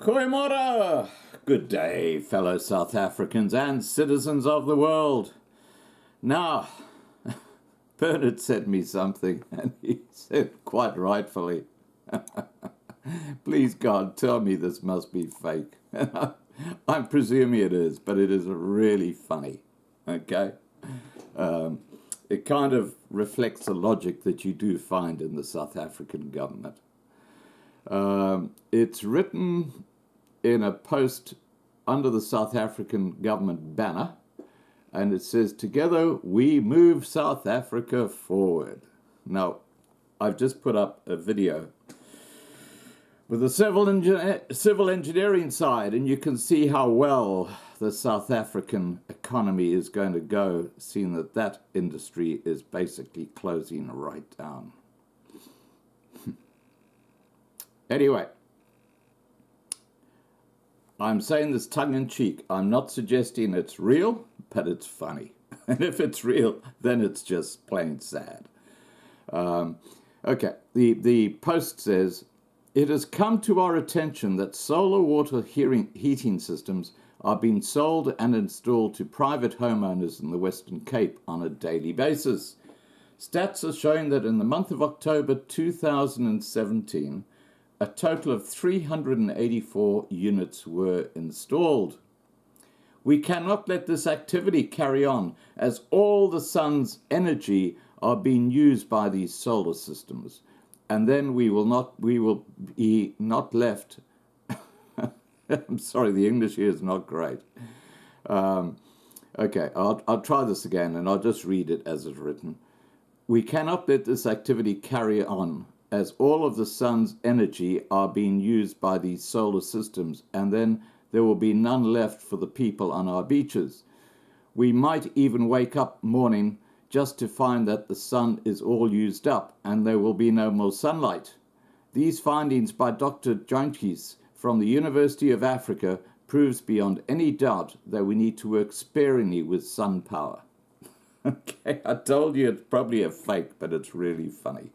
Goeiemorgen! Good day, fellow South Africans and citizens of the world. Now, Bernard sent me something, and he said quite rightfully, please God, tell me this must be fake. I'm presuming it is, but it is really funny, okay? It kind of reflects the logic that you do find in the South African government. It's written in a post under the South African government banner, and it says, "Together we move South Africa forward." Now, I've just put up a video with the civil engineering side, and you can see how well the South African economy is going to go, seeing that that industry is basically closing right down. Anyway, I'm saying this tongue-in-cheek. I'm not suggesting it's real, but it's funny. And if it's real, then it's just plain sad. Okay, the post says, "It has come to our attention that solar water heating systems are being sold and installed to private homeowners in the Western Cape on a daily basis. Stats are showing that in the month of October 2017, a total of 384 units were installed. We cannot let this activity carry on, as all the sun's energy are being used by these solar systems, and then we will be not left." I'm sorry, the English here is not great. Okay, I'll try this again, and I'll just read it as it's written. "We cannot let this activity carry on, as all of the sun's energy are being used by these solar systems, and then there will be none left for the people on our beaches. We might even wake up morning just to find that the sun is all used up and there will be no more sunlight. These findings by Dr. Jantjies from the University of Africa proves beyond any doubt that we need to work sparingly with sun power." Okay, I told you it's probably a fake, but it's really funny.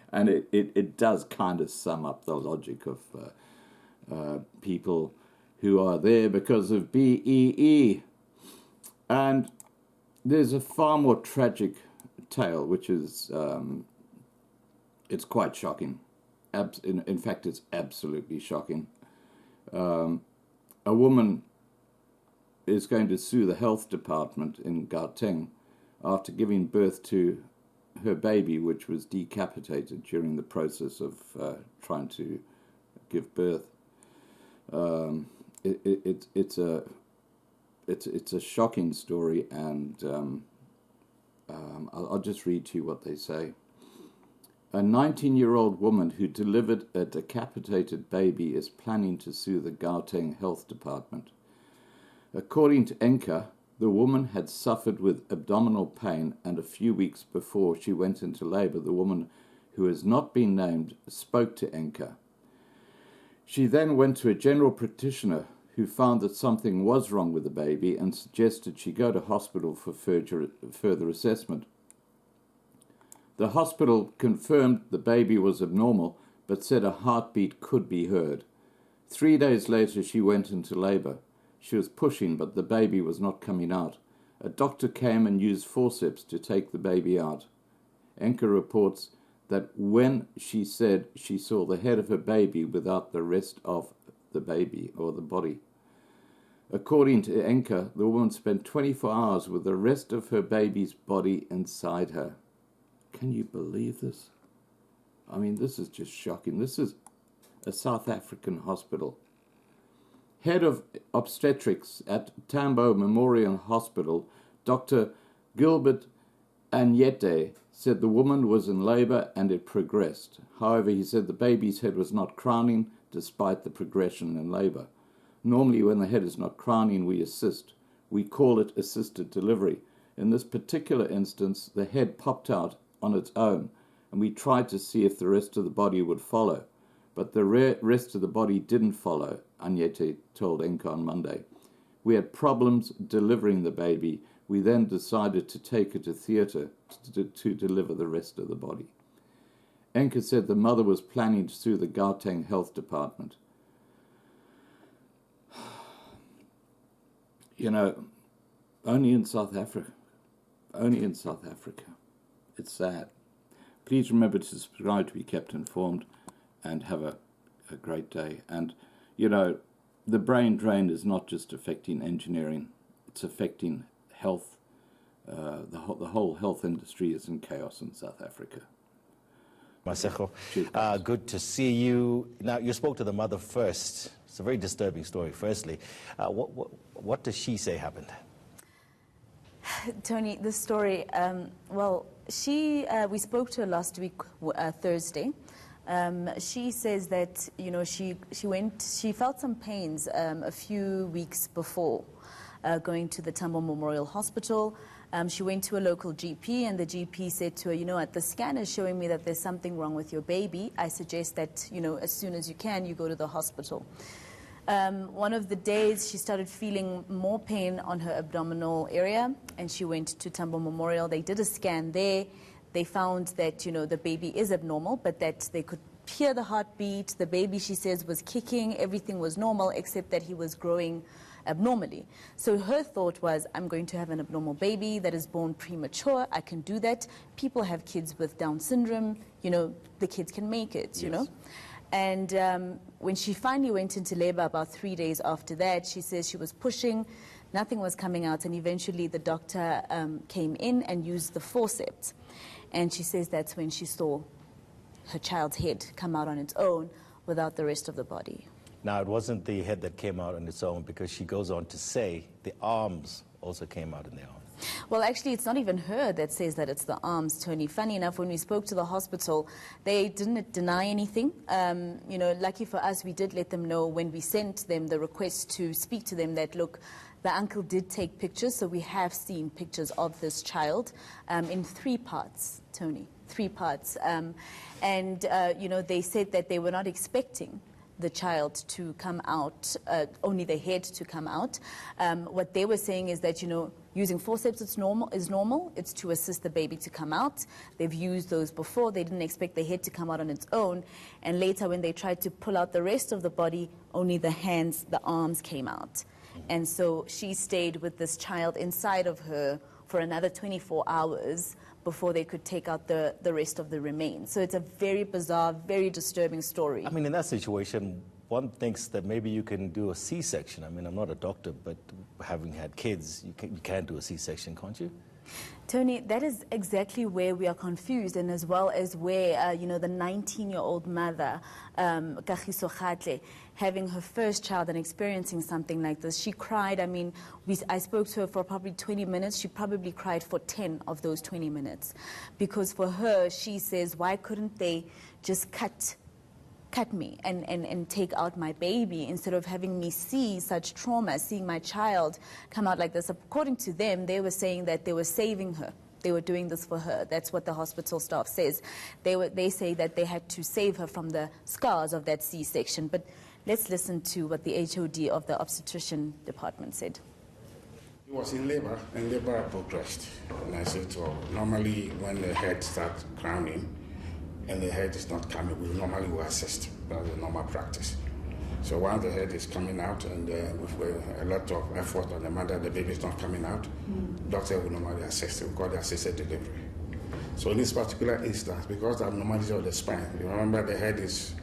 And it does kind of sum up the logic of people who are there because of BEE. And there's a far more tragic tale, which is, it's quite shocking. In fact, it's absolutely shocking. A woman is going to sue the health department in Gauteng after giving birth to her baby, which was decapitated during the process of trying to give birth. It's a shocking story, and I'll just read to you what they say. "A 19-year-old woman who delivered a decapitated baby is planning to sue the Gauteng Health Department. According to Enka, the woman had suffered with abdominal pain, and a few weeks before she went into labor, the woman, who has not been named, spoke to Enka. She then went to a general practitioner who found that something was wrong with the baby and suggested she go to hospital for further assessment. The hospital confirmed the baby was abnormal, but said a heartbeat could be heard. 3 days later, she went into labor. She was pushing, but the baby was not coming out. A doctor came and used forceps to take the baby out. Enka reports that when she said she saw the head of her baby without the rest of the baby or the body. According to Enka, the woman spent 24 hours with the rest of her baby's body inside her." Can you believe this? I mean, this is just shocking. This is a South African hospital. Head of obstetrics at Tambo Memorial Hospital, Dr. Gilbert Anyete, said the woman was in labor and it progressed. However, he said the baby's head was not crowning despite the progression in labor. Normally, when the head is not crowning, we assist. We call it assisted delivery. In this particular instance, the head popped out on its own, and we tried to see if the rest of the body would follow. But the rest of the body didn't follow, Anyete told Enka on Monday. We had problems delivering the baby. We then decided to take her to theatre to deliver the rest of the body. Enka said the mother was planning to sue the Gauteng Health Department. You know, only in South Africa. Only in South Africa. It's sad. Please remember to subscribe to be kept informed and have a great day. And, you know, the brain drain is not just affecting engineering, it's affecting health. The whole health industry is in chaos in South Africa. Masego, good to see you. Now, you spoke to the mother first. It's a very disturbing story, firstly. What does she say happened? Tony, this story, well, we spoke to her last week, Thursday. She says that, you know, she felt some pains a few weeks before going to the Tambo Memorial Hospital. She went to a local GP, and the GP said to her, you know, the scan is showing me that there's something wrong with your baby. I suggest that, you know, as soon as you can, you go to the hospital. One of the days, she started feeling more pain on her abdominal area, and she went to Tambo Memorial. They did a scan there. They found that, you know, the baby is abnormal, but that they could hear the heartbeat. The baby, she says, was kicking. Everything was normal, except that he was growing abnormally. So her thought was, I'm going to have an abnormal baby that is born premature. I can do that. People have kids with Down syndrome. You know, the kids can make it, you know. And when she finally went into labor about 3 days after that, she says she was pushing, nothing was coming out, and eventually the doctor came in and used the forceps. And she says that's when she saw her child's head come out on its own without the rest of the body. Now, it wasn't the head that came out on its own, because she goes on to say the arms also came out in the arms. Well, actually, it's not even her that says that it's the arms, Tony. Funny enough, when we spoke to the hospital, they didn't deny anything. You know, lucky for us, we did let them know when we sent them the request to speak to them that, look, the uncle did take pictures, so we have seen pictures of this child in 3 parts, Tony, 3 parts. You know, they said that they were not expecting the child to come out, only the head to come out. What they were saying is that, you know, using forceps is normal. It's to assist the baby to come out. They've used those before. They didn't expect the head to come out on its own. And later, when they tried to pull out the rest of the body, only the hands, the arms came out. And so she stayed with this child inside of her for another 24 hours before they could take out the rest of the remains. So it's a very bizarre, very disturbing story. I mean, in that situation, one thinks that maybe you can do a C-section. I mean, I'm not a doctor, but having had kids, you can do a C-section, can't you? Tony, that is exactly where we are confused, and as well as where, you know, the 19-year-old mother, Kagiso Kgatle, having her first child and experiencing something like this, she cried. I mean, I spoke to her for probably 20 minutes. She probably cried for 10 of those 20 minutes. Because for her, she says, why couldn't they just cut me and take out my baby instead of having me see such trauma, seeing my child come out like this? According to them, they were saying that they were saving her. They were doing this for her. That's what the hospital staff says. They say that they had to save her from the scars of that C-section. But let's listen to what the HOD of the obstetrician department said. He was in labor, and labor progressed. And I said, so normally when the head starts crowning, and the head is not coming, we normally will assist. That's the normal practice. So once the head is coming out, and with a lot of effort on the mother, the baby is not coming out, doctor will normally assist. We call it assisted delivery. So in this particular instance, because the abnormality of the spine, you remember the head is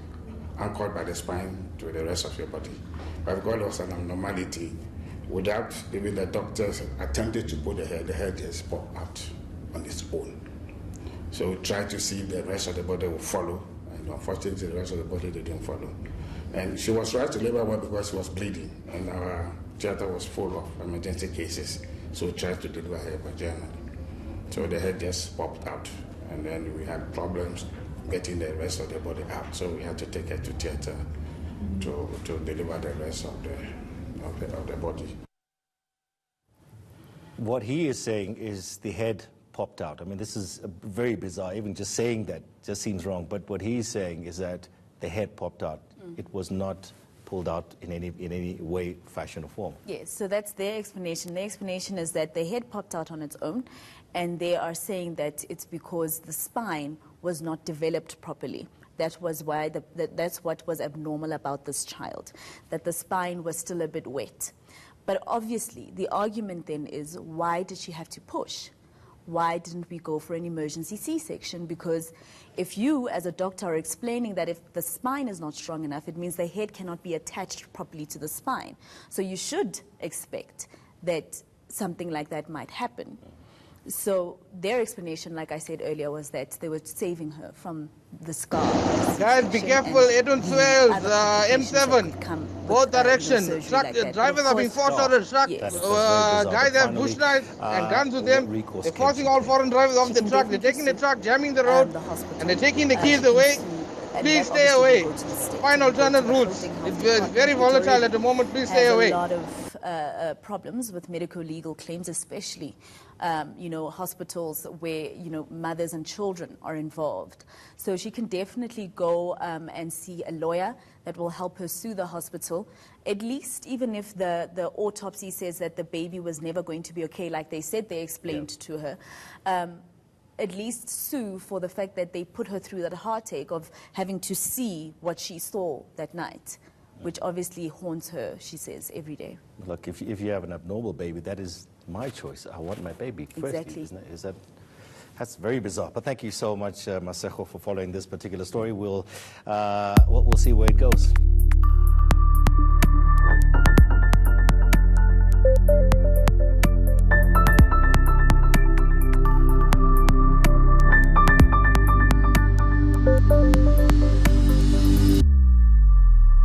anchored by the spine to the rest of your body. But because there was an abnormality, without even the doctors attempted to put the head just popped out on its own. So we tried to see if the rest of the body will follow, and unfortunately the rest of the body they didn't follow. And she was right to labor well because she was bleeding, and our theater was full of emergency cases, so we tried to deliver her vaginally. So the head just popped out, and then we had problems getting the rest of the body out, so we had to take her to theater to deliver the rest of the body. What he is saying is the head popped out. I mean, this is very bizarre. Even just saying that just seems wrong. But what he's saying is that the head popped out. It was not pulled out in any way, fashion, or form. Yes, so that's their explanation. Their explanation is that the head popped out on its own, and they are saying that it's because the spine was not developed properly. That was why that's what was abnormal about this child, that the spine was still a bit wet. But obviously, the argument then is, why did she have to push? Why didn't we go for an emergency C-section? Because if you, as a doctor, are explaining that if the spine is not strong enough, it means the head cannot be attached properly to the spine. So you should expect that something like that might happen. So their explanation, like I said earlier, was that they were saving her from the scar. Guys, be careful, 812, M7, both directions. Truck drivers are being forced out of the truck. Yes. Guys have bush knives and guns with them. They're forcing all foreign drivers off the truck. They're taking the truck, jamming the road, and they're taking the keys away. Please stay away. Find alternate routes. It's very volatile at the moment. Please stay away. A lot of problems with medical legal claims, especially hospitals where mothers and children are involved. So she can definitely go and see a lawyer that will help her sue the hospital. At least, even if the autopsy says that the baby was never going to be okay, like they said they explained to her. At least sue for the fact that they put her through that heartache of having to see what she saw that night, which obviously haunts her, she says, every day. Look, if you have an abnormal baby, that is my choice. I want my baby firstly, Exactly. isn't it? That's very bizarre. But thank you so much, Masego, for following this particular story. We'll see where it goes.